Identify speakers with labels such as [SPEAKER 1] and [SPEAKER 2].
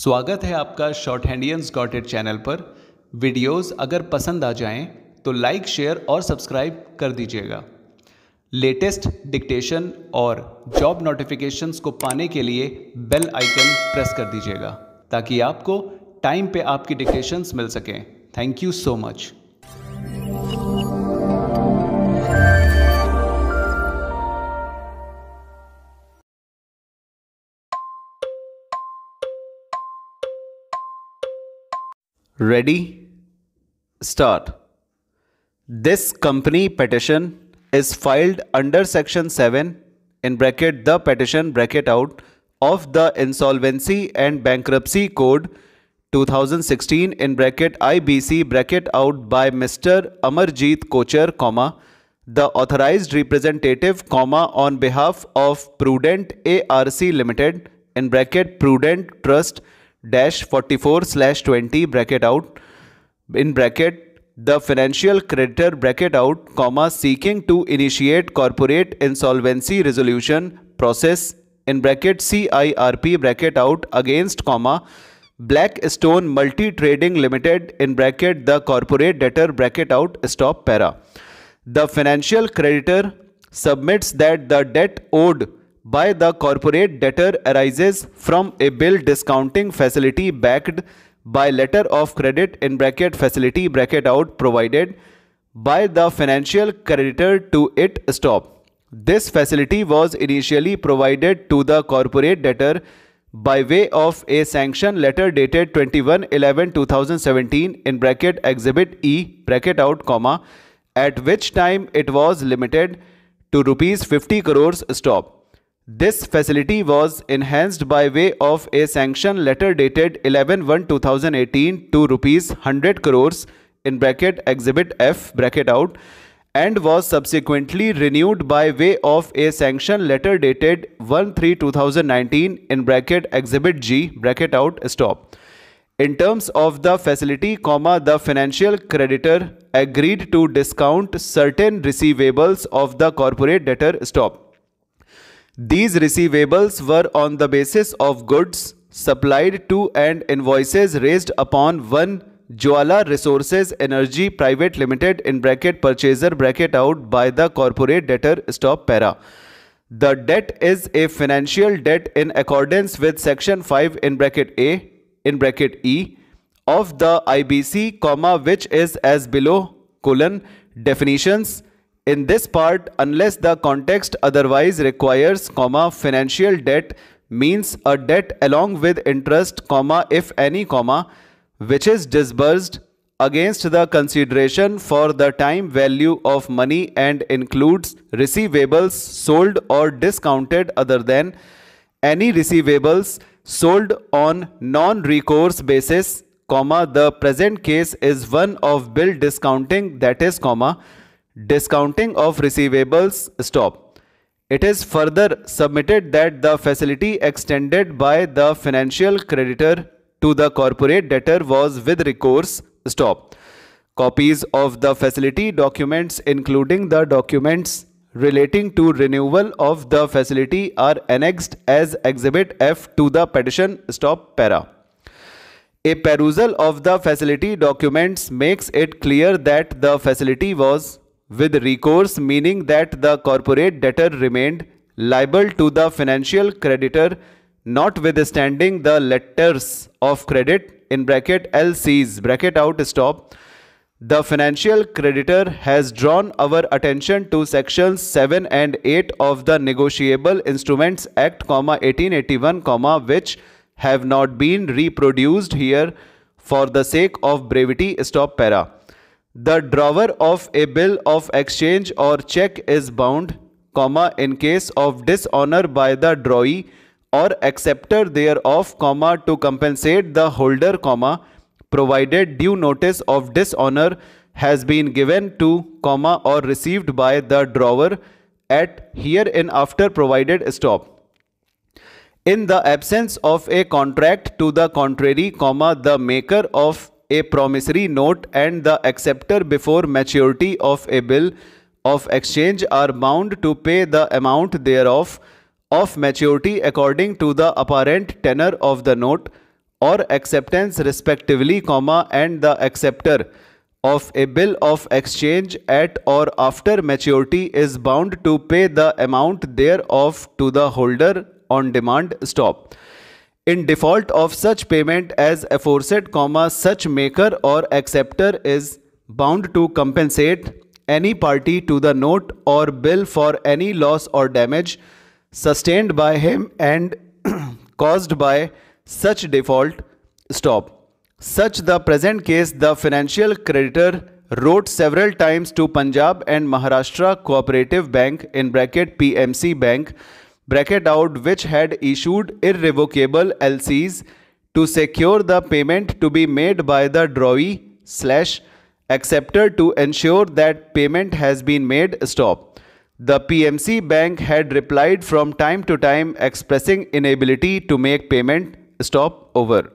[SPEAKER 1] स्वागत है आपका शॉर्ट हैंडियंस गॉट इट चैनल पर। वीडियोस अगर पसंद आ जाएं तो लाइक, शेयर और सब्सक्राइब कर दीजिएगा। लेटेस्ट डिक्टेशन और जॉब नोटिफिकेशंस को पाने के लिए बेल आइकन प्रेस कर दीजिएगा ताकि आपको टाइम पे आपकी डिक्टेशंस मिल सकें। Thank you so much. Ready? Start. This company petition is filed under section 7 in bracket the petition bracket out of the Insolvency and Bankruptcy Code 2016 in bracket IBC bracket out by Mr. Amarjeet Kochar, the authorized representative, on behalf of Prudent ARC Limited in bracket Prudent Trust -44/20 bracket out in bracket the financial creditor bracket out, seeking to initiate corporate insolvency resolution process in bracket CIRP bracket out against, Blackstone Multi Trading Limited in bracket the corporate debtor bracket out stop para. The financial creditor submits that the debt owed by the corporate debtor arises from a bill discounting facility backed by letter of credit in bracket facility bracket out provided by the financial creditor to it stop. This facility was initially provided to the corporate debtor by way of a sanction letter dated 21/11/2017 in bracket exhibit E bracket out, at which time it was limited to rupees 50 crores stop. This facility was enhanced by way of a sanction letter dated 11/1/2018 to rupees 100 crores in bracket exhibit F bracket out and was subsequently renewed by way of a sanction letter dated 1/3/2019 in bracket exhibit G bracket out stop. In terms of the facility, the financial creditor agreed to discount certain receivables of the corporate debtor stop. These receivables were on the basis of goods supplied to and invoices raised upon one Jwala Resources Energy Private Limited in bracket purchaser bracket out by the corporate debtor stop para. The debt is a financial debt in accordance with section 5 in bracket A in bracket E of the IBC, which is as below: definitions. In this part, unless the context otherwise requires, financial debt means a debt along with interest, if any, which is disbursed against the consideration for the time value of money and includes receivables sold or discounted other than any receivables sold on non-recourse basis, the present case is one of bill discounting, that is, discounting of receivables stop. It is further submitted that the facility extended by the financial creditor to the corporate debtor was with recourse stop. Copies of the facility documents, including the documents relating to renewal of the facility, are annexed as exhibit F to the petition stop para. A perusal of the facility documents makes it clear that the facility was with recourse, meaning that the corporate debtor remained liable to the financial creditor notwithstanding the letters of credit in bracket LCs bracket out stop. The financial creditor has drawn our attention to sections 7 and 8 of the Negotiable Instruments Act, 1881, which have not been reproduced here for the sake of brevity stop para. The drawer of a bill of exchange or check is bound, in case of dishonor by the drawee or acceptor thereof, to compensate the holder, provided due notice of dishonor has been given to, or received by the drawer at hereinafter provided stop. In the absence of a contract to the contrary, the maker of a promissory note and the acceptor before maturity of a bill of exchange are bound to pay the amount thereof of maturity according to the apparent tenor of the note or acceptance respectively, and the acceptor of a bill of exchange at or after maturity is bound to pay the amount thereof to the holder on demand. Stop. In default of such payment as aforesaid, such maker or acceptor is bound to compensate any party to the note or bill for any loss or damage sustained by him and caused by such default. Stop. Such the present case, the financial creditor wrote several times to Punjab and Maharashtra Cooperative Bank (PMC Bank) which had issued irrevocable LCs to secure the payment to be made by the drawee/acceptor to ensure that payment has been made. Stop. The PMC Bank had replied from time to time expressing inability to make payment. Stop. Over.